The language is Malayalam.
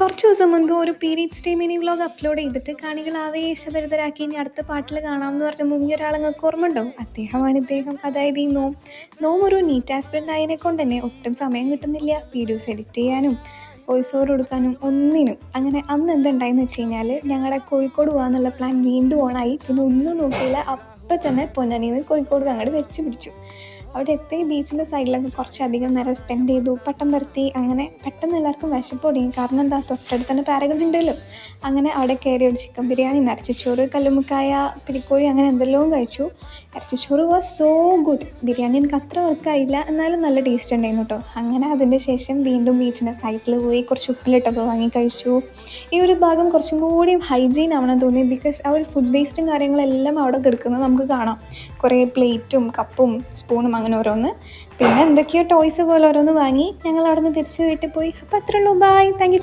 കുറച്ച് ദിവസം മുൻപ് ഒരു periods day mini vlog upload ചെയ്തിട്ട് കാണികൾ ആവേശഭരിതരാക്കി ഇനി അടുത്ത പാട്ടിൽ കാണാമെന്ന് പറഞ്ഞ് മുങ്ങിയ ഒരാളങ്ങൾക്ക് ഓർമ്മയുണ്ടോ? അദ്ദേഹമാണ് ഇദ്ദേഹം, അതായത് ഈ നോം. നോം ഒരു നീറ്റ് ആസ്പിരൻ്റ് ആയതിനെ കൊണ്ട് തന്നെ ഒട്ടും സമയം കിട്ടുന്നില്ല വീഡിയോസ് എഡിറ്റ് ചെയ്യാനും വോയിസ് ഓവർ കൊടുക്കാനും ഒന്നിനും. അങ്ങനെ അന്ന് എന്തുണ്ടായെന്ന് വെച്ച് കഴിഞ്ഞാൽ ഞങ്ങളുടെ കോഴിക്കോട് പോകാമെന്നുള്ള പ്ലാൻ വീണ്ടും ഓണായി. പിന്നെ ഒന്നും നോക്കിയില്ല, അപ്പം തന്നെ പൊന്നാനിയിൽ നിന്ന് കോഴിക്കോട് അങ്ങോട്ട് വെച്ച് പിടിച്ചു. അവിടെ എത്തി ബീച്ചിൻ്റെ സൈഡിലൊക്കെ കുറച്ചധികം നേരം സ്പെൻഡ് ചെയ്തു, പട്ടം പരത്തി. അങ്ങനെ പെട്ടെന്ന് എല്ലാവർക്കും വിശപ്പ് തുടങ്ങി. കാരണം എന്താ, തൊട്ടടുത്ത് തന്നെ പാരഗൺ ഉണ്ടല്ലോ. അങ്ങനെ അവിടെ കയറി ഒരു ചിക്കൻ ബിരിയാണി, ഇറച്ചിച്ചോറ്, കല്ലുമ്മക്കായ, പിടിക്കോഴി, അങ്ങനെ എന്തെല്ലാം കഴിച്ചു. ഇറച്ചിച്ചോറ് വാസ് സോ ഗുഡ്. ബിരിയാണി എനിക്ക് അത്ര വർക്കായില്ല, എന്നാലും നല്ല ടേസ്റ്റ് ഉണ്ടായിരുന്നു കേട്ടോ. അങ്ങനെ അതിൻ്റെ ശേഷം വീണ്ടും ബീച്ചിൻ്റെ സൈഡിൽ പോയി കുറച്ച് ഉപ്പിലിട്ടൊക്കെ വാങ്ങി കഴിച്ചു. ഈ ഒരു ഭാഗം കുറച്ചും കൂടി ഹൈജീൻ ആവണം തോന്നി. ബിക്കോസ് ആ ഒരു ഫുഡ് വേസ്റ്റും കാര്യങ്ങളെല്ലാം അവിടെ കിടക്കുന്നത് നമുക്ക് കാണാം. കുറേ പ്ലേറ്റും കപ്പും സ്പൂണും അങ്ങനെ ഓരോന്ന്. പിന്നെ എന്തൊക്കെയോ ടോയ്സ് പോലെ ഓരോന്ന് വാങ്ങി ഞങ്ങൾ അവിടെ നിന്ന് തിരിച്ച് വീട്ടിൽ പോയി. അപ്പോൾ അത്രേ ഉള്ളൂ. Bye, thank U.